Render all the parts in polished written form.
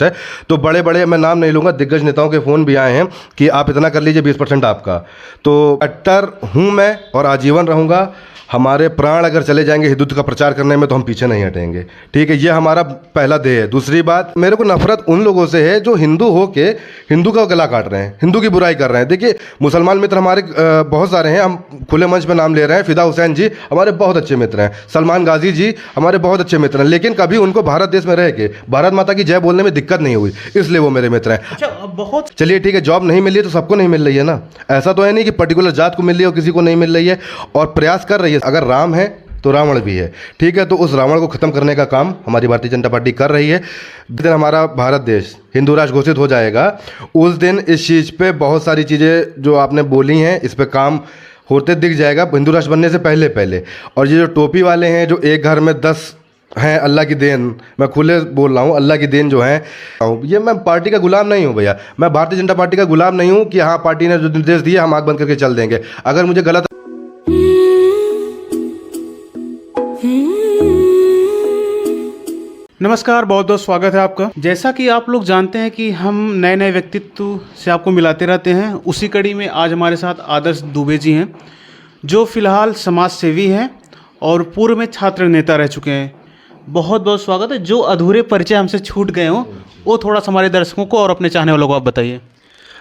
है। तो बड़े बड़े, मैं नाम नहीं लूँगा, दिग्गज नेताओं के फ़ोन भी आए हैं कि आप इतना कर लीजिए, 20% आपका। तो कट्टर हूँ मैं और आजीवन रहूँगा। हमारे प्राण अगर चले जाएंगे हिंदुत्व का प्रचार करने में तो हम पीछे नहीं हटेंगे, ठीक है। ये हमारा पहला ध्येय है। दूसरी बात, मेरे को नफरत उन लोगों से है जो हिंदू हो के हिंदू का गला काट रहे हैं, हिंदू की बुराई कर रहे हैं। देखिए, मुसलमान मित्र हमारे बहुत सारे हैं, हम खुले मंच पे नाम ले रहे हैं। फिदा हुसैन जी हमारे बहुत अच्छे मित्र हैं, सलमान गाजी जी हमारे बहुत अच्छे मित्र हैं, लेकिन कभी उनको भारत देश में रह के भारत माता की जय बोलने में दिक्कत नहीं हुई, इसलिए वो मेरे मित्र हैं। अच्छा, बहुत चलिए ठीक है, जॉब नहीं मिल रही है तो सबको नहीं मिल रही है ना, ऐसा तो है नहीं कि पर्टिकुलर जात को मिल रही है और किसी को नहीं मिल रही है, और प्रयास कर रही है। अगर राम है तो रावण भी है, ठीक है। तो उस रावण को खत्म करने का काम हमारी भारतीय जनता पार्टी कर रही है। जिस दिन हमारा भारत देश हिंदू राष्ट्र घोषित हो जाएगा, उस दिन इस चीज़ पे बहुत सारी चीज़ें जो आपने बोली हैं इस पे काम होते दिख जाएगा, हिंदू राष्ट्र बनने से पहले पहले। और ये जो टोपी वाले हैं जो एक घर में 10 हैं, अल्लाह की देन, मैं खुले बोल रहा हूँ, अल्लाह की देन जो है, ये मैं पार्टी का गुलाम नहीं हूँ भैया, मैं भारतीय जनता पार्टी का गुलाम नहीं हूँ कि हाँ पार्टी ने जो निर्देश दिए हम आँख बंद करके चल देंगे। अगर मुझे गलत नमस्कार, बहुत बहुत स्वागत है आपका। जैसा कि आप लोग जानते हैं कि हम नए नए व्यक्तित्व से आपको मिलाते रहते हैं, उसी कड़ी में आज हमारे साथ आदर्श दुबे जी हैं, जो फिलहाल समाज सेवी हैं और पूर्व में छात्र नेता रह चुके हैं। बहुत बहुत स्वागत है। जो अधूरे परिचय हमसे छूट गए हों वो थोड़ा सा हमारे दर्शकों को और अपने चाहने वालों को आप बताइए।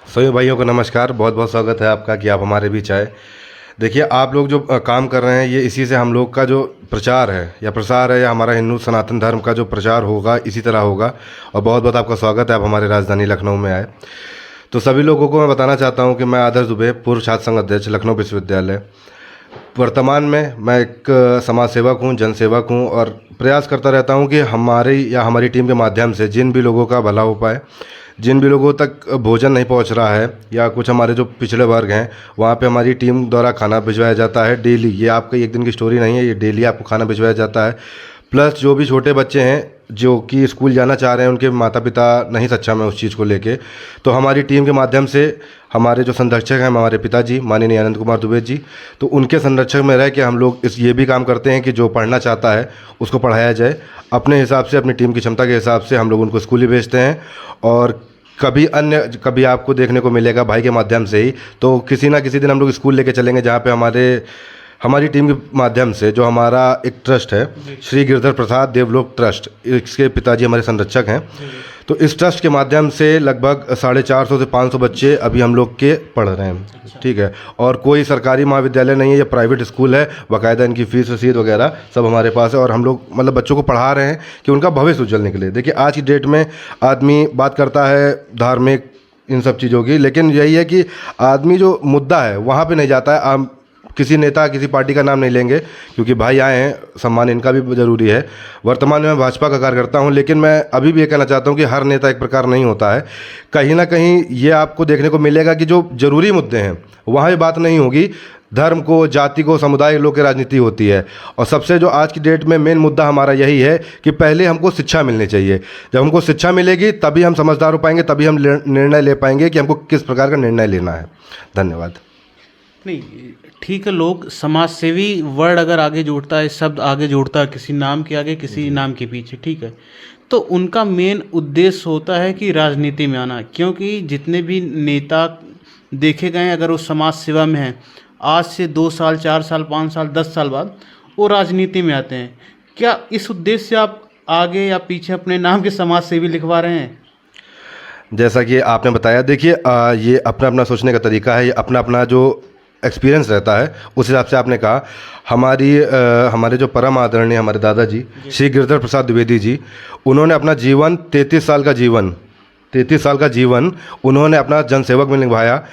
सभी भाइयों को नमस्कार, बहुत बहुत स्वागत है आपका कि आप हमारे बीच आए। देखिए, आप लोग जो काम कर रहे हैं ये इसी से हम लोग का जो प्रचार है या प्रसार है या हमारा हिंदू सनातन धर्म का जो प्रचार होगा इसी तरह होगा। और बहुत बहुत आपका स्वागत है, आप हमारे राजधानी लखनऊ में आए। तो सभी लोगों को मैं बताना चाहता हूं कि मैं आदर्श दुबे, पूर्व छात्र संघ अध्यक्ष, लखनऊ विश्वविद्यालय। वर्तमान में मैं एक समाज सेवक हूँ, जनसेवक हूँ, और प्रयास करता रहता हूँ कि हमारी टीम के माध्यम से जिन भी लोगों का भला हो पाए, जिन भी लोगों तक भोजन नहीं पहुंच रहा है या कुछ हमारे जो पिछड़े वर्ग हैं वहाँ पे हमारी टीम द्वारा खाना भिजवाया जाता है डेली। ये आपका एक दिन की स्टोरी नहीं है, ये डेली आपको खाना भिजवाया जाता है। प्लस जो भी छोटे बच्चे हैं जो कि स्कूल जाना चाह रहे हैं, उनके माता पिता नहीं सक्षम है उस चीज़ को लेके, तो हमारी टीम के माध्यम से हमारे जो संरक्षक हैं हमारे पिताजी माननीय अनंत कुमार दुबे जी, तो उनके संरक्षक में रह के हम लोग ये भी काम करते हैं कि जो पढ़ना चाहता है उसको पढ़ाया जाए। अपने हिसाब से, अपनी टीम की क्षमता के हिसाब से हम लोग उनको स्कूल ही भेजते हैं। और कभी आपको देखने को मिलेगा भाई के माध्यम से ही, तो किसी ना किसी दिन हम लोग स्कूल लेके चलेंगे जहाँ पे हमारी टीम के माध्यम से जो हमारा एक ट्रस्ट है, श्री गिरधर प्रसाद देवलोक ट्रस्ट, इसके पिताजी हमारे संरक्षक हैं। तो इस ट्रस्ट के माध्यम से लगभग 450 से 500 बच्चे अभी हम लोग के पढ़ रहे हैं, ठीक है। और कोई सरकारी महाविद्यालय नहीं है, ये प्राइवेट स्कूल है, बाकायदा इनकी फीस रसीद वगैरह सब हमारे पास है। और हम लोग मतलब बच्चों को पढ़ा रहे हैं कि उनका भविष्य उज्जवल निकले। देखिए, आज की डेट में आदमी बात करता है धार्मिक इन सब चीज़ों की, लेकिन यही है कि आदमी जो मुद्दा है वहाँ पर नहीं जाता है। आप किसी नेता, किसी पार्टी का नाम नहीं लेंगे क्योंकि भाई आए हैं, सम्मान इनका भी ज़रूरी है। वर्तमान में मैं भाजपा का कार्यकर्ता हूं, लेकिन मैं अभी भी ये कहना चाहता हूं कि हर नेता एक प्रकार नहीं होता है। कहीं ना कहीं ये आपको देखने को मिलेगा कि जो ज़रूरी मुद्दे हैं वहाँ ये बात नहीं होगी, धर्म को, जाति को, समुदाय लोग की राजनीति होती है। और सबसे जो आज की डेट में मेन मुद्दा हमारा यही है कि पहले हमको शिक्षा मिलनी चाहिए। जब हमको शिक्षा मिलेगी तभी हम समझदार हो पाएंगे, तभी हम निर्णय ले पाएंगे कि हमको किस प्रकार का निर्णय लेना है। धन्यवाद। नहीं, ठीक है, लोग समाज सेवी वर्ड अगर आगे जोड़ता है, शब्द आगे जोड़ता है किसी नाम के आगे, किसी नाम के पीछे, ठीक है, तो उनका मेन उद्देश्य होता है कि राजनीति में आना। क्योंकि जितने भी नेता देखे गए अगर वो समाज सेवा में हैं, आज से 2 साल, 4 साल, 5 साल, 10 साल बाद वो राजनीति में आते हैं। क्या इस उद्देश्य से आप आगे या पीछे अपने नाम के समाज सेवी लिखवा रहे हैं? जैसा कि आपने बताया, देखिए ये अपना अपना सोचने का तरीका है, ये अपना अपना जो एक्सपीरियंस रहता है उस हिसाब से आपने कहा। हमारे जो परम आदरणीय हमारे दादाजी श्री गिरधर प्रसाद द्विवेदी जी, उन्होंने अपना जीवन 33 साल का जीवन उन्होंने अपना जनसेवक में निभाया।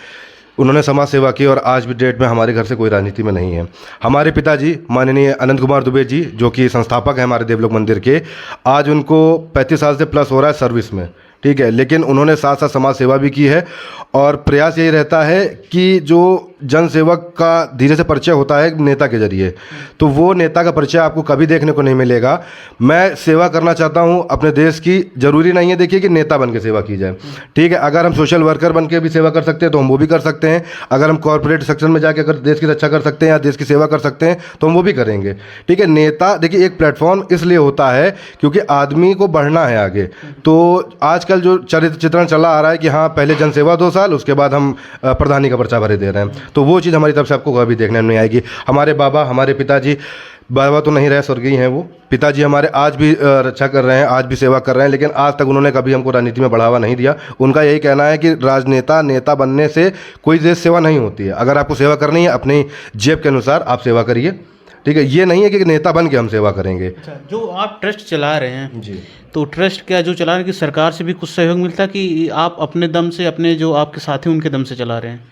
उन्होंने समाज सेवा की और आज भी डेट में हमारे घर से कोई राजनीति में नहीं है। हमारे पिताजी माननीय अनंत कुमार दुबे जी, जो कि संस्थापक हैं हमारे देवलोक मंदिर के, आज उनको 35 साल से प्लस हो रहा है सर्विस में, ठीक है, लेकिन उन्होंने साथ साथ समाज सेवा भी की है। और प्रयास यही रहता है कि जो जनसेवक का धीरे से परिचय होता है नेता के जरिए, तो वो नेता का परिचय आपको कभी देखने को नहीं मिलेगा। मैं सेवा करना चाहता हूं अपने देश की, ज़रूरी नहीं है देखिए कि नेता बन के सेवा की जाए, ठीक है। अगर हम सोशल वर्कर बन के भी सेवा कर सकते हैं तो हम वो भी कर सकते हैं। अगर हम कॉर्पोरेट सेक्शन में जाके अगर देश की रक्षा कर सकते हैं या देश की सेवा कर सकते हैं तो हम वो भी करेंगे, ठीक है। नेता देखिए एक प्लेटफॉर्म इसलिए होता है क्योंकि आदमी को बढ़ना है आगे। तो आज का आजकल जो चरित्र चित्रण चला आ रहा है कि हाँ पहले जनसेवा 2 साल, उसके बाद हम प्रधानी का पर्चा भरे दे रहे हैं, तो वो चीज़ हमारी तरफ से आपको कभी देखने में नहीं आएगी। हमारे बाबा, हमारे पिताजी, बाबा तो नहीं रहे, स्वर्गीय हैं वो, पिताजी हमारे आज भी रक्षा कर रहे हैं, आज भी सेवा कर रहे हैं, लेकिन आज तक उन्होंने कभी हमको राजनीति में बढ़ावा नहीं दिया। उनका यही कहना है कि राजनेता नेता बनने से कोई देश सेवा नहीं होती है। अगर आपको सेवा करनी है अपनी जेब के अनुसार आप सेवा करिए, ठीक है। ये नहीं है कि नेता बन के हम सेवा करेंगे। अच्छा, जो आप ट्रस्ट चला रहे हैं जी, तो ट्रस्ट क्या जो चला रहे हैं कि सरकार से भी कुछ सहयोग मिलता है कि आप अपने दम से, अपने जो आपके साथी उनके दम से चला रहे हैं?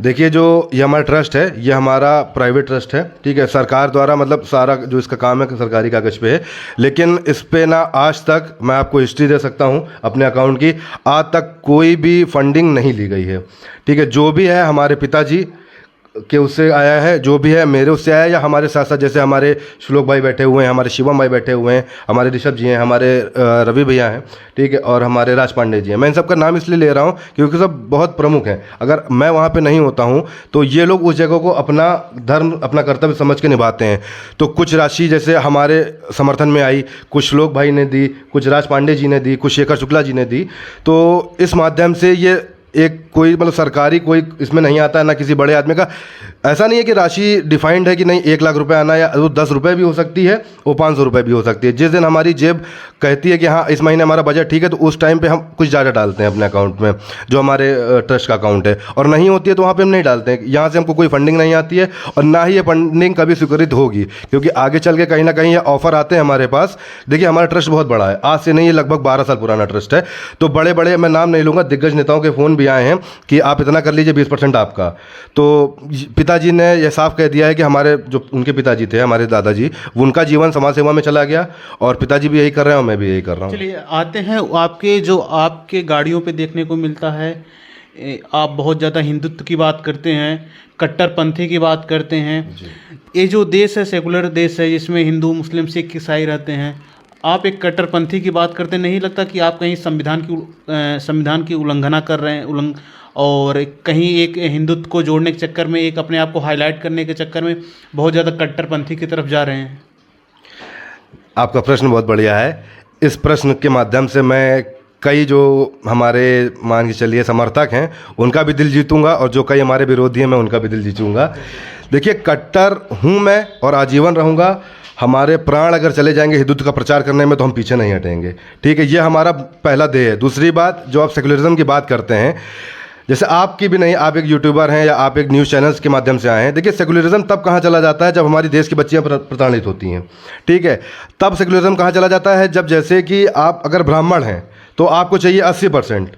देखिए जो ये हमारा ट्रस्ट है, ये हमारा प्राइवेट ट्रस्ट है, ठीक है। सरकार द्वारा मतलब सारा जो इसका काम है सरकारी कागज पे है, लेकिन इस पे ना आज तक, मैं आपको हिस्ट्री दे सकता हूँ अपने अकाउंट की, आज तक कोई भी फंडिंग नहीं ली गई है, ठीक है। जो भी है हमारे पिताजी के उससे आया है, जो भी है मेरे उससे आया है, या हमारे साथ साथ जैसे हमारे श्लोक भाई बैठे हुए हैं, हमारे शिवम भाई बैठे हुए हैं, हमारे ऋषभ जी हैं, हमारे रवि भैया हैं, ठीक है, और हमारे राज पांडे जी हैं। मैं इन सबका नाम इसलिए ले रहा हूँ क्योंकि सब बहुत प्रमुख हैं। अगर मैं वहाँ पे नहीं होता हूँ तो ये लोग उस जगह को अपना धर्म, अपना कर्तव्य समझ के निभाते हैं। तो कुछ राशि जैसे हमारे समर्थन में आई, कुछ श्लोक भाई ने दी, कुछ राज पांडे जी ने दी, कुछ शेखर शुक्ला जी ने दी। तो इस माध्यम से ये एक कोई मतलब सरकारी कोई इसमें नहीं आता है, ना किसी बड़े आदमी का। ऐसा नहीं है कि राशि डिफाइंड है कि नहीं 1 लाख रुपए आना, या वो 10 रुपये भी हो सकती है, वो 500 रुपये भी हो सकती है। जिस दिन हमारी जेब कहती है कि हाँ इस महीने हमारा बजट ठीक है, तो उस टाइम पे हम कुछ ज़्यादा डालते हैं अपने अकाउंट में, जो हमारे ट्रस्ट का अकाउंट है। और नहीं होती है तो वहाँ पे हम नहीं डालते हैं। यहाँ से हमको कोई फंडिंग नहीं आती है, और ना ही ये फंडिंग कभी स्वीकृत होगी, क्योंकि आगे चल के कहीं ना कहीं ये ऑफर आते हैं हमारे पास। देखिए हमारा ट्रस्ट बहुत बड़ा है, आज से नहीं, ये लगभग 12 साल पुराना ट्रस्ट है। तो बड़े बड़े, मैं नाम नहीं लूँगा, दिग्गज नेताओं के फ़ोन भी आए हैं कि आप इतना कर लीजिए, 20% आपका। तो पिताजी ने यह साफ कह दिया है कि हमारे जो उनके पिताजी थे, हमारे दादाजी, उनका जीवन समाज सेवा में चला गया, और पिताजी भी यही कर रहे हैं और मैं भी यही कर रहा हूँ। चलिए आते हैं आपके जो आपके गाड़ियों पे देखने को मिलता है, आप बहुत ज़्यादा हिंदुत्व की बात करते हैं, कट्टरपंथी की बात करते हैं। ये जो देश है सेकुलर देश है, जिसमें हिंदू मुस्लिम सिख ईसाई रहते हैं, आप एक कट्टरपंथी की बात करते, नहीं लगता कि आप कहीं संविधान की उल्लंघना कर रहे हैं, और कहीं एक हिंदुत्व को जोड़ने के चक्कर में, एक अपने आप को हाईलाइट करने के चक्कर में बहुत ज़्यादा कट्टरपंथी की तरफ जा रहे हैं? आपका प्रश्न बहुत बढ़िया है। इस प्रश्न के माध्यम से मैं कई जो हमारे मान के चलिए समर्थक हैं उनका भी दिल जीतूंगा, और जो कई हमारे विरोधी हैं मैं उनका भी दिल जीतूंगा। देखिए कट्टर हूँ मैं और आजीवन रहूँगा। हमारे प्राण अगर चले जाएंगे हिंदुत्व का प्रचार करने में तो हम पीछे नहीं हटेंगे, ठीक है। ये हमारा पहला ध्येय है। दूसरी बात, जो आप सेकुलरिज्म की बात करते हैं, जैसे आपकी भी नहीं, आप एक यूट्यूबर हैं या आप एक न्यूज़ चैनल्स के माध्यम से आए हैं। देखिए सेकुलरिज्म तब कहाँ चला जाता है जब हमारी देश की बच्चियाँ प्रताड़ित होती हैं, ठीक है। तब सेकुलरिज्म कहाँ चला जाता है जब जैसे कि आप अगर ब्राह्मण हैं तो आपको चाहिए 80%,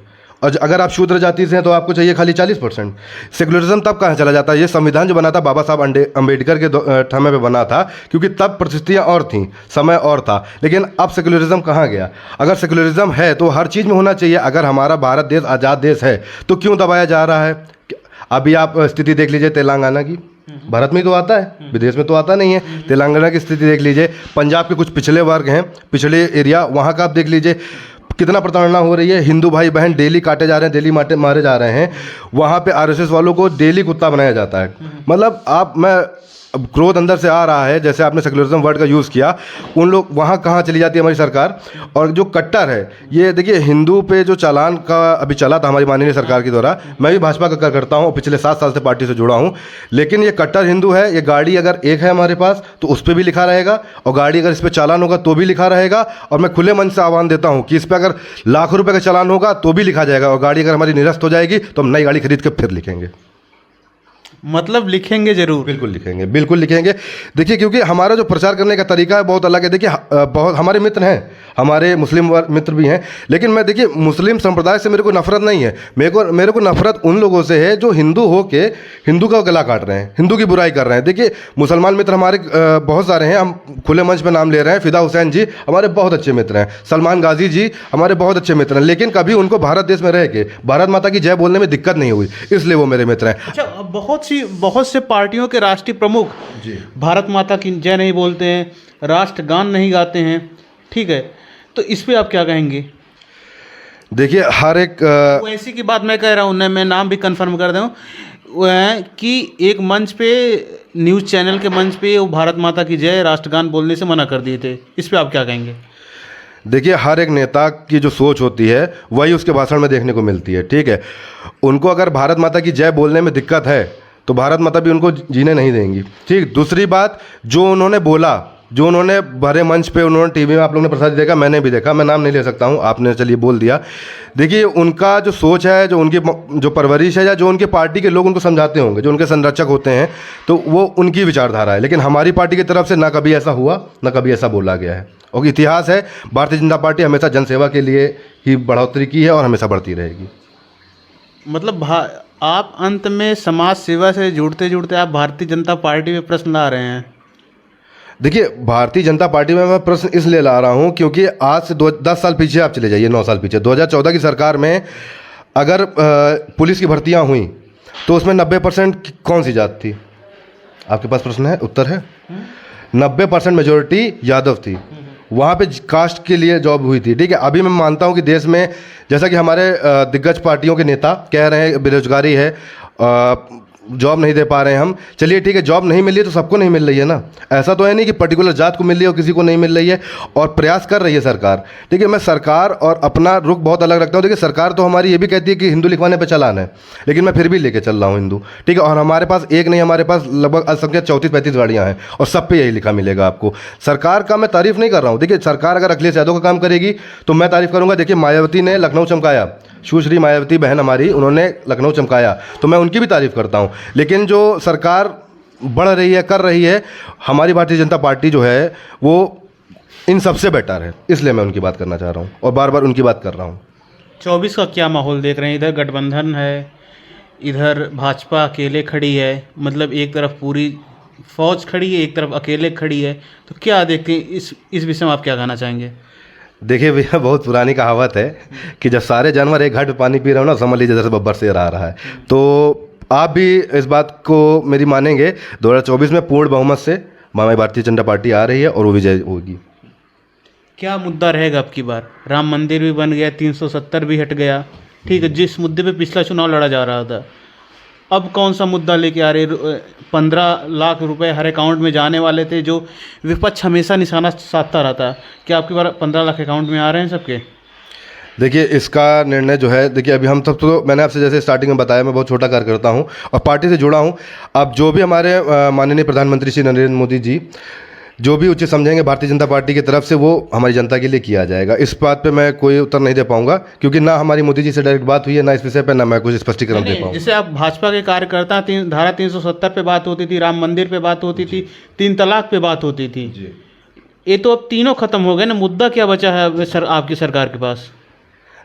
और अगर आप शूद्र जाति से हैं तो आपको चाहिए खाली 40%। सेकुलरिज्म तब कहाँ चला जाता है? ये संविधान जो बना था बाबा साहब अम्बेडकर के समय पे बना था, क्योंकि तब परिस्थितियाँ और थीं, समय और था। लेकिन अब सेकुलरिज्म कहाँ गया? अगर सेकुलरिज्म है तो हर चीज़ में होना चाहिए। अगर हमारा भारत देश आज़ाद देश है तो क्यों दबाया जा रहा है? अभी आप स्थिति देख लीजिए तेलंगाना की, भारत में तो आता है, विदेश में तो आता नहीं है। तेलंगाना की स्थिति देख लीजिए, पंजाब के कुछ पिछले वर्ग हैं, पिछड़े एरिया, वहाँ का आप देख लीजिए कितना प्रताड़ना हो रही है। हिंदू भाई बहन डेली काटे जा रहे हैं, डेली मारे जा रहे हैं। वहाँ पे आरएसएस वालों को डेली कुत्ता बनाया जाता है। मतलब अब क्रोध अंदर से आ रहा है, जैसे आपने सेकुलरिज्म वर्ड का यूज़ किया, उन लोग वहाँ कहाँ चली जाती है हमारी सरकार। और जो कट्टर है, ये देखिए हिंदू पे जो चालान का अभी चला था हमारी माननीय सरकार के द्वारा, मैं भी भाजपा का करता हूँ, पिछले 7 साल से पार्टी से जुड़ा हूँ, लेकिन ये कट्टर हिंदू है। ये गाड़ी अगर एक है हमारे पास तो उस पर भी लिखा रहेगा, और गाड़ी अगर इस पर चालान होगा तो भी लिखा रहेगा। और मैं खुले मन से आह्वान देता हूँ कि इस पर अगर लाखों रुपये का चालान होगा तो भी लिखा जाएगा, और गाड़ी अगर हमारी निरस्त हो जाएगी तो हम नई गाड़ी खरीद के फिर लिखेंगे। मतलब लिखेंगे जरूर? बिल्कुल लिखेंगे, बिल्कुल लिखेंगे। देखिए क्योंकि हमारा जो प्रचार करने का तरीका है बहुत अलग है। देखिए बहुत हमारे मित्र हैं, हमारे मुस्लिम मित्र भी हैं, लेकिन मैं देखिए मुस्लिम संप्रदाय से मेरे को नफरत नहीं है। मेरे को नफरत उन लोगों से है जो हिंदू हो के हिंदू का गला काट रहे हैं, हिंदू की बुराई कर रहे हैं। देखिए मुसलमान मित्र हमारे बहुत सारे हैं, हम खुले मंच पर नाम ले रहे हैं। फिदा हुसैन जी हमारे बहुत अच्छे मित्र हैं, सलमान गाजी जी हमारे बहुत अच्छे मित्र हैं, लेकिन कभी उनको भारत देश में रह के भारत माता की जय बोलने में दिक्कत नहीं हुई, इसलिए वो मेरे मित्र हैं। अच्छा, बहुत से पार्टियों के राष्ट्रीय प्रमुख जी भारत माता की जय नहीं बोलते हैं, राष्ट्रगान नहीं गाते हैं, ठीक है, तो इस पे आप क्या कहेंगे? देखिए हर एक ऐसी की बात मैं कह रहा हूँ, मैं नाम भी कंफर्म कर दूँ कि एक मंच पे, न्यूज़ चैनल के मंच पे वो भारत माता की जय राष्ट्रगान बोलने से मना कर दिए थे। इस पे आप क्या कहेंगे? देखिए, हर एक नेता की जो सोच होती है वही उसके भाषण में देखने को मिलती है, ठीक है। उनको अगर भारत माता की जय बोलने में दिक्कत है तो भारत माता भी उनको जीने नहीं देंगी, ठीक। दूसरी बात, जो उन्होंने बोला, जो उन्होंने भरे मंच पे उन्होंने टीवी में आप लोगों ने प्रसाद देखा, मैंने भी देखा, मैं नाम नहीं ले सकता हूँ, आपने चलिए बोल दिया। देखिए, उनका जो सोच है, जो उनकी जो परवरिश है, या जो उनके पार्टी के लोग उनको समझाते होंगे, जो उनके संरक्षक होते हैं, तो वो उनकी विचारधारा है। लेकिन हमारी पार्टी की तरफ से ना कभी ऐसा हुआ, ना कभी ऐसा बोला गया है। और इतिहास है, भारतीय जनता पार्टी हमेशा जनसेवा के लिए ही बढ़ोतरी की है और हमेशा बढ़ती रहेगी। मतलब आप अंत में समाज सेवा से जुड़ते जुड़ते आप भारतीय जनता पार्टी में प्रश्न ला रहे हैं। देखिए, भारतीय जनता पार्टी में मैं प्रश्न इसलिए ला रहा हूं क्योंकि आज से 10 साल पीछे आप चले जाइए, 9 साल पीछे, 2014 की सरकार में अगर पुलिस की भर्तियां हुई तो उसमें 90% कौन सी जात थी? आपके पास प्रश्न है, उत्तर है। 90% मेजोरिटी यादव थी। वहाँ पे कास्ट के लिए जॉब हुई थी, ठीक है। अभी मैं मानता हूँ कि देश में, जैसा कि हमारे दिग्गज पार्टियों के नेता कह रहे हैं बेरोजगारी है, जॉब नहीं दे पा रहे हैं हम, चलिए ठीक है, जॉब नहीं मिल रही है तो सबको नहीं मिल रही है ना। ऐसा तो है नहीं कि पर्टिकुलर जात को मिल रही है और किसी को नहीं मिल रही है, और प्रयास कर रही है सरकार, ठीक है। मैं सरकार और अपना रुख बहुत अलग रखता हूँ। देखिए, सरकार तो हमारी ये भी कहती है कि हिंदू लिखवाने पे चालान है, लेकिन मैं फिर भी लेके चल रहा हूँ हिंदू, ठीक है। और हमारे पास एक नहीं, हमारे पास लगभग अल्पसंख्यक 34-35 गाड़ियाँ हैं और सब पे यही लिखा मिलेगा आपको। सरकार का मैं तारीफ नहीं कर रहा हूँ। देखिए, सरकार अगर अखिलेश यादव का काम करेगी तो मैं तारीफ करूँगा। देखिए, मायावती ने लखनऊ चमकाया, सुश्री मायावती बहन हमारी, उन्होंने लखनऊ चमकाया, तो मैं उनकी भी तारीफ करता हूँ। लेकिन जो सरकार बढ़ रही है, कर रही है, हमारी भारतीय जनता पार्टी जो है वो इन सबसे बेटर है, इसलिए मैं उनकी बात करना चाह रहा हूँ और बार बार उनकी बात कर रहा हूँ। 24 का क्या माहौल देख रहे हैं? इधर गठबंधन है, इधर भाजपा अकेले खड़ी है, मतलब एक तरफ पूरी फौज खड़ी है, एक तरफ अकेले खड़ी है, तो क्या देखते हैं इस विषय में आप क्या कहना चाहेंगे? देखिए भैया, बहुत पुरानी कहावत है कि जब सारे जानवर एक घाट पे पानी पी रहे हो ना, समझ लीजिए जैसे बब्बर शेर आ रहा है। तो आप भी इस बात को मेरी मानेंगे, 2024 में पूर्ण बहुमत से हमारी भारतीय जनता पार्टी आ रही है और वो विजय होगी। क्या मुद्दा रहेगा अब की बार? राम मंदिर भी बन गया, 370 भी हट गया, ठीक है, जिस मुद्दे पे पिछला चुनाव लड़ा जा रहा था, अब कौन सा मुद्दा लेके आ रहे? 15 लाख रुपए हर अकाउंट में जाने वाले थे, जो विपक्ष हमेशा निशाना साधता रहता, क्या आपकी बार 15 लाख अकाउंट में आ रहे हैं सबके? देखिए, इसका निर्णय जो है, देखिए अभी हम सब, तो मैंने आपसे जैसे स्टार्टिंग में बताया, मैं बहुत छोटा कार्यकर्ता हूँ और पार्टी से जुड़ा हूँ। अब जो भी हमारे माननीय प्रधानमंत्री श्री नरेंद्र मोदी जी जो भी उचित समझेंगे भारतीय जनता पार्टी की तरफ से, वो हमारी जनता के लिए किया जाएगा। इस बात पे मैं कोई उत्तर नहीं दे पाऊंगा क्योंकि ना हमारी मोदी जी से डायरेक्ट बात हुई है, ना इस विषय पे ना मैं कुछ स्पष्टीकरण दे पाऊंगा। जैसे आप भाजपा के कार्यकर्ता, धारा 370 पे बात होती थी, राम मंदिर पे बात होती थी, 3 तलाक पे बात होती थी, ये तो अब तीनों खत्म हो गए ना। मुद्दा क्या बचा है आपकी सरकार के पास?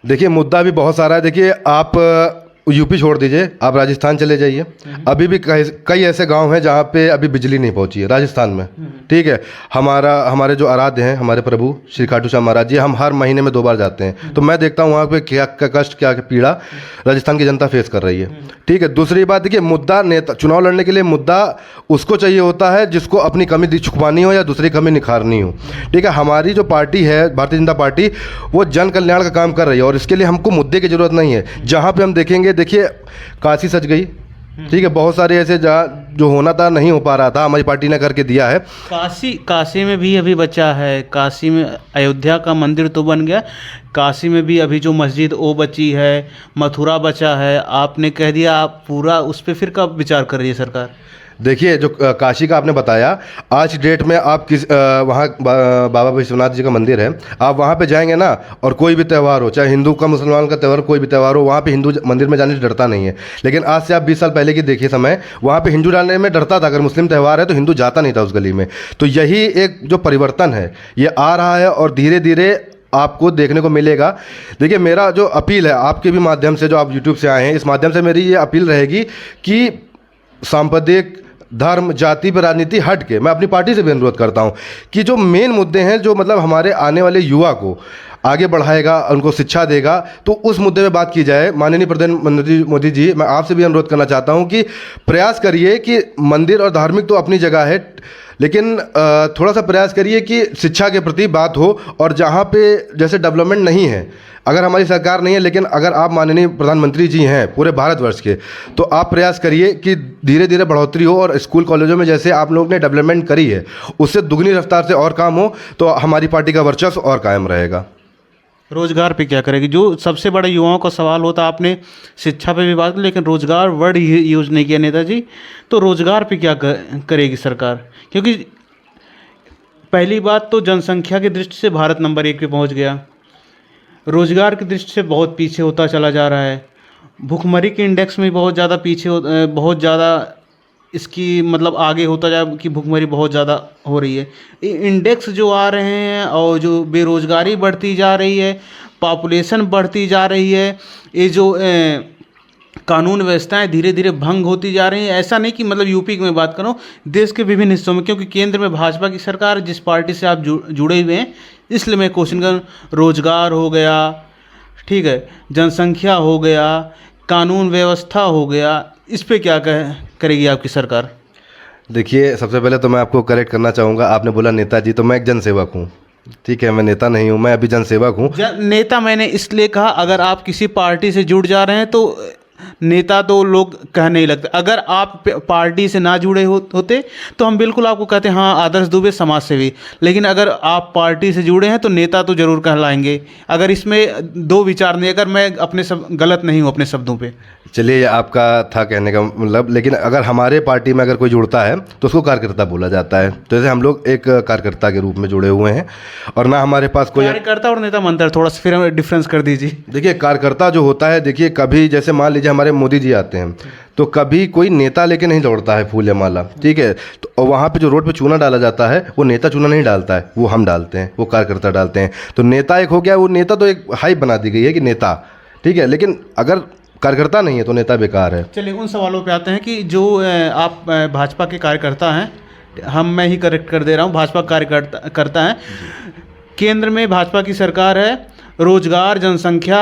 देखिए, मुद्दा भी बहुत सारा है। देखिए, आप यूपी छोड़ दीजिए, आप राजस्थान चले जाइए, अभी भी कई ऐसे गांव हैं जहां पे अभी बिजली नहीं पहुंची है, राजस्थान में, ठीक है। हमारे जो आराध्य हैं, हमारे प्रभु श्री खाटू श्याम महाराज जी, हम हर महीने में 2 बार जाते हैं, तो मैं देखता हूं वहां पे क्या कष्ट, क्या पीड़ा राजस्थान की जनता फेस कर रही है, ठीक है। दूसरी बात, देखिए, मुद्दा नेता चुनाव लड़ने के लिए मुद्दा उसको चाहिए होता है जिसको अपनी कमी छुपवानी हो या दूसरी कमी निखारनी हो, ठीक है। हमारी जो पार्टी है भारतीय जनता पार्टी, वो जन कल्याण का काम कर रही है और इसके लिए हमको मुद्दे की जरूरत नहीं है। जहाँ पे हम देखेंगे, देखिए काशी सज गई, ठीक है, बहुत सारे ऐसे जहाँ जो होना था नहीं हो पा रहा था, हमारी पार्टी ने करके दिया है। काशी में भी अभी बचा है, काशी में अयोध्या का मंदिर तो बन गया, काशी में भी अभी जो मस्जिद वो बची है, मथुरा बचा है, आपने कह दिया आप पूरा उस पर फिर कब विचार कर रही है सरकार? देखिए, जो काशी का आपने बताया, आज डेट में आप वहाँ बाबा विश्वनाथ जी का मंदिर है, आप वहाँ पे जाएंगे ना, और कोई भी त्यौहार हो, चाहे हिंदू का मुसलमान का त्यौहार, कोई भी त्यौहार हो, वहाँ पे हिंदू मंदिर में जाने से डरता नहीं है। लेकिन आज से आप 20 साल पहले की देखिए समय, वहाँ पे हिंदू जाने में डरता था, अगर मुस्लिम त्यौहार है तो हिंदू जाता नहीं था उस गली में। तो यही एक जो परिवर्तन है ये आ रहा है और धीरे धीरे आपको देखने को मिलेगा। देखिए, मेरा जो अपील है आपके भी माध्यम से, जो आप यूट्यूब से आए हैं, इस माध्यम से मेरी ये अपील रहेगी कि सांप्रदायिक, धर्म, जाति पर राजनीति हट के मैं अपनी पार्टी से भी अनुरोध करता हूं कि जो मेन मुद्दे हैं, जो मतलब हमारे आने वाले युवा को आगे बढ़ाएगा, उनको शिक्षा देगा, तो उस मुद्दे पे बात की जाए। माननीय प्रधानमंत्री मोदी जी, मैं आपसे भी अनुरोध करना चाहता हूं कि प्रयास करिए कि मंदिर और धार्मिक तो अपनी जगह है, लेकिन थोड़ा सा प्रयास करिए कि शिक्षा के प्रति बात हो, और जहाँ पे जैसे डेवलपमेंट नहीं है, अगर हमारी सरकार नहीं है, लेकिन अगर आप माननीय प्रधानमंत्री जी हैं पूरे भारतवर्ष के, तो आप प्रयास करिए कि धीरे धीरे बढ़ोतरी हो, और स्कूल कॉलेजों में जैसे आप लोगों ने डेवलपमेंट करी है उससे दुगनी रफ्तार से और काम हो, तो हमारी पार्टी का वर्चस्व और कायम रहेगा। रोजगार पे क्या करेगी? जो सबसे बड़ा युवाओं का सवाल होता, आपने शिक्षा पे भी बात की लेकिन रोजगार वर्ड यूज नहीं किया नेताजी, तो रोजगार पे क्या करेगी सरकार? क्योंकि पहली बात तो जनसंख्या की दृष्टि से भारत नंबर 1 पे पहुंच गया, रोजगार की दृष्टि से बहुत पीछे होता चला जा रहा है, भुखमरी के इंडेक्स में बहुत ज़्यादा बहुत ज़्यादा इसकी मतलब आगे होता जा कि भुखमरी बहुत ज़्यादा हो रही है। ये इंडेक्स जो आ रहे हैं और जो बेरोज़गारी बढ़ती जा रही है, पॉपुलेशन बढ़ती जा रही है, ये जो कानून व्यवस्थाएं धीरे धीरे भंग होती जा रही हैं। ऐसा नहीं कि मतलब यूपी की मैं बात करूं, देश के विभिन्न हिस्सों में, क्योंकि केंद्र में भाजपा की सरकार, जिस पार्टी से आप जुड़े हुए हैं, इसलिए मैं क्वेश्चन कर, रोजगार हो गया, ठीक है, जनसंख्या हो गया, कानून व्यवस्था हो गया, इस पे क्या करेगी आपकी सरकार? देखिए, सबसे पहले तो मैं आपको करेक्ट करना चाहूँगा, आपने बोला नेताजी, तो मैं एक जनसेवक हूँ, ठीक है, मैं नेता नहीं हूँ, मैं अभी जनसेवक हूँ। नेता मैंने इसलिए कहा, अगर आप किसी पार्टी से जुड़ जा रहे हैं तो नेता तो लोग कह नहीं लगते। अगर आप पार्टी से ना जुड़े होते तो हम बिल्कुल आपको कहते हैं हाँ आदर्श दुबे समाज सेवी, लेकिन अगर आप पार्टी से जुड़े हैं तो नेता तो जरूर कहलाएंगे। अगर इसमें दो विचार नहीं, अगर मैं अपने सब गलत नहीं हूँ अपने शब्दों पे। चलिए, आपका था कहने का मतलब, लेकिन अगर हमारे पार्टी में अगर कोई जुड़ता है तो उसको कार्यकर्ता बोला जाता है। तो जैसे हम लोग एक कार्यकर्ता के रूप में जुड़े हुए हैं, और ना हमारे पास कोई कार्यकर्ता और नेता मंत्र, थोड़ा सा फिर डिफरेंस कर दीजिए। देखिए, कार्यकर्ता जो होता है, देखिए कभी जैसे मान लीजिए हमारे मोदी जी आते हैं तो कभी कोई नेता लेके नहीं दौड़ता है फूल या माला, ठीक है, तो वहाँ पे जो रोड पे चूना डाला जाता है वो नेता चूना नहीं डालता है, वो हम डालते हैं, वो कार्यकर्ता डालते हैं। तो नेता एक हो गया, वो नेता तो एक हाइप बना दी गई है कि नेता, ठीक है, लेकिन अगर कार्यकर्ता नहीं है तो नेता बेकार है। चलिए उन सवालों पे आते हैं कि जो आप भाजपा के कार्यकर्ता हैं, मैं ही करेक्ट कर दे रहा हूँ, भाजपा कार्यकर्ता हैं, केंद्र में भाजपा की सरकार है, रोजगार, जनसंख्या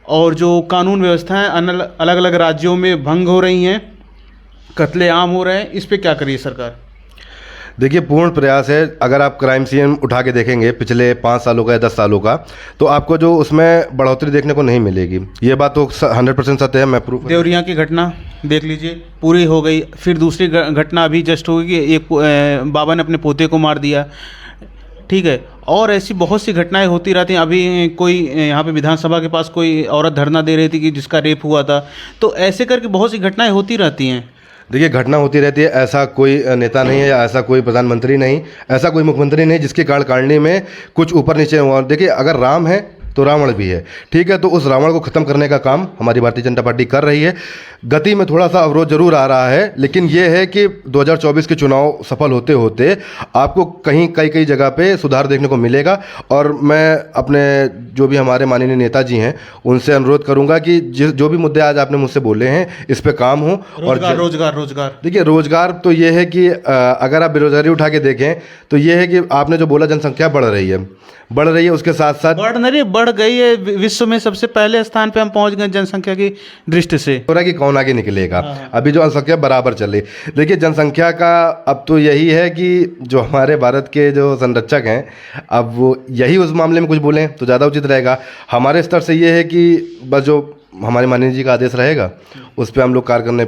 और जो कानून व्यवस्थाएं अलग अलग राज्यों में भंग हो रही हैं, कत्लेआम हो रहे हैं, इस पे क्या करिए सरकार? देखिए, पूर्ण प्रयास है। अगर आप क्राइम सीन उठा के देखेंगे पिछले 5 सालों का या 10 सालों का, तो आपको जो उसमें बढ़ोतरी देखने को नहीं मिलेगी। ये बात तो 100% सत्य है, मैं प्रूफ। देवरिया की घटना देख लीजिए, पूरी हो गई, फिर दूसरी घटना अभी जस्ट हो गई कि एक बाबा ने अपने पोते को मार दिया, ठीक है, और ऐसी बहुत सी घटनाएं होती रहती हैं। अभी कोई यहाँ पे विधानसभा के पास कोई औरत धरना दे रही थी कि जिसका रेप हुआ था, तो ऐसे करके बहुत सी घटनाएं होती रहती हैं। देखिए, घटना होती रहती है, ऐसा कोई नेता नहीं है, या ऐसा कोई प्रधानमंत्री नहीं, ऐसा कोई मुख्यमंत्री नहीं जिसके कार्यकारिणी में कुछ ऊपर नीचे हुआ। देखिए, अगर राम है तो रावण भी है, ठीक है, तो उस रावण को ख़त्म करने का काम हमारी भारतीय जनता पार्टी कर रही है। गति में थोड़ा सा अवरोध जरूर आ रहा है, लेकिन ये है कि 2024 के चुनाव सफल होते होते आपको कई जगह पे सुधार देखने को मिलेगा। और मैं अपने जो भी हमारे माननीय नेताजी हैं उनसे अनुरोध करूंगा कि जो भी मुद्दे आज आपने मुझसे बोले हैं इस पे काम हो। और रोजगार देखिए, रोजगार तो ये है कि अगर आप बेरोजगारी उठा के देखें तो ये है कि आपने जो बोला जनसंख्या बढ़ रही है, उसके साथ साथ बढ़ गई है, विश्व में सबसे पहले स्थान पे हम पहुंच गए जनसंख्या की दृष्टि से। हो रहा है कि कौन आगे निकलेगा। अभी जो जनसंख्या बराबर चले। देखिए, जनसंख्या का अब तो यही है कि जो हमारे भारत के जो संरक्षक हैं, अब वो यही उस मामले में कुछ बोलें तो ज़्यादा उचित रहेगा। हमारे स्तर से ये है कि बस जो हमारे माननीय जी का आदेश रहेगा उस पर हम लोग कार्य करने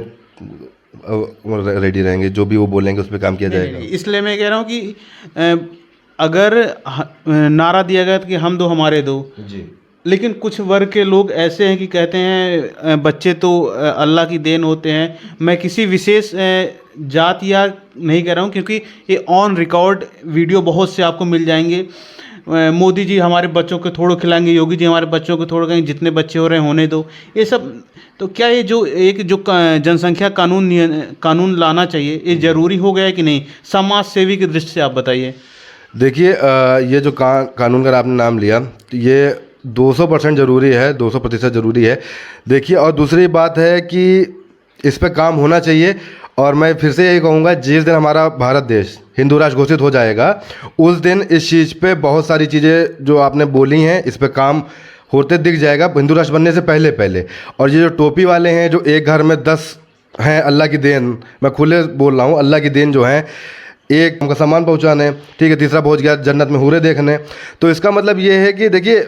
रेडी रहेंगे, जो भी वो बोलेंगे उस पर काम किया जाएगा। इसलिए मैं कह रहा हूँ कि अगर नारा दिया गया कि हम दो हमारे दो जी, लेकिन कुछ वर्ग के लोग ऐसे हैं कि कहते हैं बच्चे तो अल्लाह की देन होते हैं। मैं किसी विशेष जात या नहीं कह रहा हूँ, क्योंकि ये ऑन रिकॉर्ड वीडियो बहुत से आपको मिल जाएंगे। मोदी जी हमारे बच्चों को थोड़ा खिलाएंगे, योगी जी हमारे बच्चों को थोड़ा कहेंगे, जितने बच्चे हो रहे हैं होने दो, ये सब। तो क्या ये जो जनसंख्या कानून लाना चाहिए, ये ज़रूरी हो गया है कि नहीं, समाज सेवी की दृष्टि से आप बताइए। देखिए, ये जो कानून का आपने नाम लिया, तो ये 200% ज़रूरी है, 200% ज़रूरी है। देखिए, और दूसरी बात है कि इस पे काम होना चाहिए। और मैं फिर से यही कहूँगा, जिस दिन हमारा भारत देश हिंदू राष्ट्र घोषित हो जाएगा उस दिन इस चीज़ पे बहुत सारी चीज़ें जो आपने बोली हैं इस पे काम होते दिख जाएगा, हिंदू राष्ट्र बनने से पहले। और ये जो टोपी वाले हैं जो एक घर में 10 हैं अल्लाह की देन, मैं खुले बोल रहा हूँ, अल्लाह की देन जो है, एक हमका सामान पहुंचाने, ठीक है, तीसरा पहुंच गया जन्नत में हूरे देखने। तो इसका मतलब ये है कि देखिए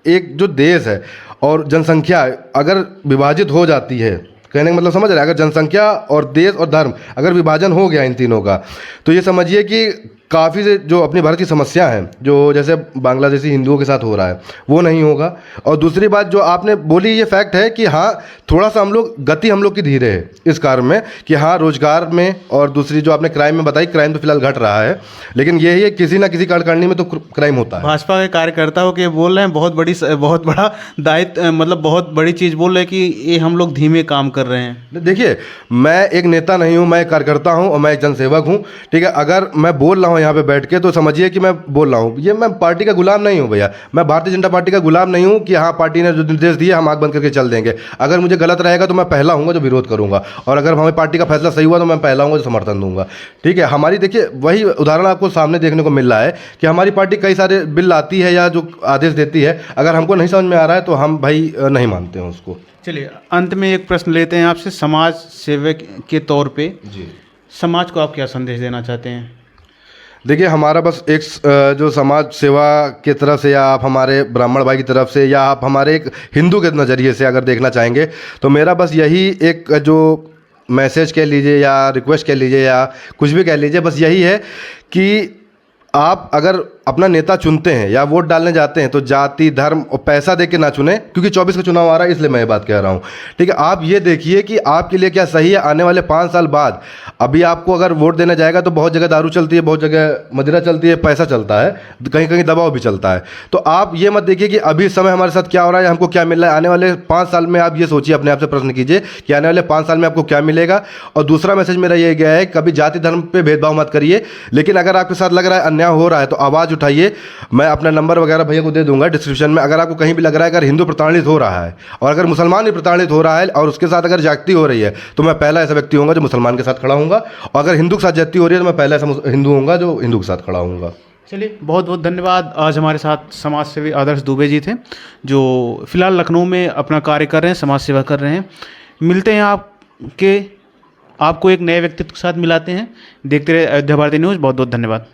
एक जो देश है और जनसंख्या अगर विभाजित हो जाती है, कहने का मतलब समझ रहे हैं, अगर जनसंख्या और देश और धर्म अगर विभाजन हो गया इन तीनों का, तो ये समझिए कि काफ़ी से जो अपनी भारत की समस्या है, जो जैसे बांग्लादेशी हिंदुओं के साथ हो रहा है, वो नहीं होगा। और दूसरी बात जो आपने बोली, ये फैक्ट है कि हाँ थोड़ा सा गति हम लोग की धीरे है इस कारण में कि हाँ रोजगार में, और दूसरी जो आपने क्राइम में बताई, क्राइम तो फिलहाल घट रहा है, लेकिन यही है किसी ना किसी कार्यकारिणी में तो क्राइम होता है। भाजपा के कार्यकर्ता हो के बोल रहे हैं बहुत बड़ा दायित्व, मतलब बहुत बड़ी चीज़ बोल रहे हैं कि ये हम लोग धीमे काम कर रहे हैं। देखिए मैं एक नेता नहीं हूँ, मैं एक कार्यकर्ता हूँ और मैं एक जनसेवक हूँ, ठीक है। अगर मैं बोल रहा हूँ यहाँ पे बैठ के तो समझिए कि मैं बोल रहा हूँ, ये मैं पार्टी का गुलाम नहीं हूँ भैया, मैं भारतीय जनता पार्टी का गुलाम नहीं हूँ कि हाँ पार्टी ने जो निर्देश दिए हम आंख बंद करके चल देंगे। अगर मुझे गलत रहेगा तो मैं पहला हूँगा जो विरोध करूँगा, और अगर हमारी पार्टी का फैसला सही हुआ तो मैं पहला हूँगा जो समर्थन दूंगा, ठीक है। हमारी देखिए वही उदाहरण आपको सामने देखने को मिल रहा है कि हमारी पार्टी कई सारे बिल लाती है या जो आदेश देती है, अगर हमको नहीं समझ में आ रहा है तो हम भाई नहीं मानते हैं उसको। चलिए अंत में एक प्रश्न लेते हैं आपसे, समाज सेवक के तौर पे जी, समाज को आप क्या संदेश देना चाहते हैं? देखिए हमारा बस एक जो समाज सेवा की तरफ से, या आप हमारे ब्राह्मण भाई की तरफ से, या आप हमारे एक हिंदू के नज़रिए से अगर देखना चाहेंगे, तो मेरा बस यही एक जो मैसेज कह लीजिए या रिक्वेस्ट कह लीजिए या कुछ भी कह लीजिए, बस यही है कि आप अगर अपना नेता चुनते हैं या वोट डालने जाते हैं तो जाति धर्म और पैसा देख के ना चुने, क्योंकि 24 का चुनाव आ रहा है इसलिए मैं ये बात कह रहा हूँ, ठीक है। आप ये देखिए कि आपके लिए क्या सही है। आने वाले 5 साल बाद अभी आपको अगर वोट देने जाएगा तो बहुत जगह दारू चलती है, बहुत जगह मदिरा चलती है, पैसा चलता है, कहीं कहीं दबाव भी चलता है। तो आप ये मत देखिए कि अभी समय हमारे साथ क्या हो रहा है, हमको क्या मिल रहा है। आने वाले 5 साल में आप ये सोचिए, अपने आप से प्रश्न कीजिए कि आने वाले 5 साल में आपको क्या मिलेगा। और दूसरा मैसेज मेरा ये गया है, कभी जाति धर्म पर भेदभाव मत करिए, लेकिन अगर आपके साथ लग रहा है अन्याय हो रहा है तो आवाज़ उठाइए। मैं अपना नंबर वगैरह भैया को दे दूंगा डिस्क्रिप्शन में। अगर आपको कहीं भी लग रहा है अगर हिंदू प्रताड़ित हो रहा है और अगर मुसलमान भी प्रताड़ित हो रहा है और उसके साथ अगर जाति हो रही है, तो मैं पहला ऐसा व्यक्ति होऊंगा जो मुसलमान के साथ खड़ा होऊंगा, और अगर हिंदू के साथ जाति हो रही है तो मैं पहला ऐसा हिंदू होऊंगा जो हिंदू के साथ खड़ा होऊंगा। चलिए बहुत बहुत धन्यवाद। आज हमारे साथ समाज सेवी आदर्श दुबे जी थे, जो फिलहाल लखनऊ में अपना कार्य कर रहे हैं, समाज सेवा कर रहे हैं। मिलते हैं आपको एक नए व्यक्तित्व के साथ मिलाते हैं। देखते रहे अयोध्या भारती न्यूज़। बहुत बहुत धन्यवाद।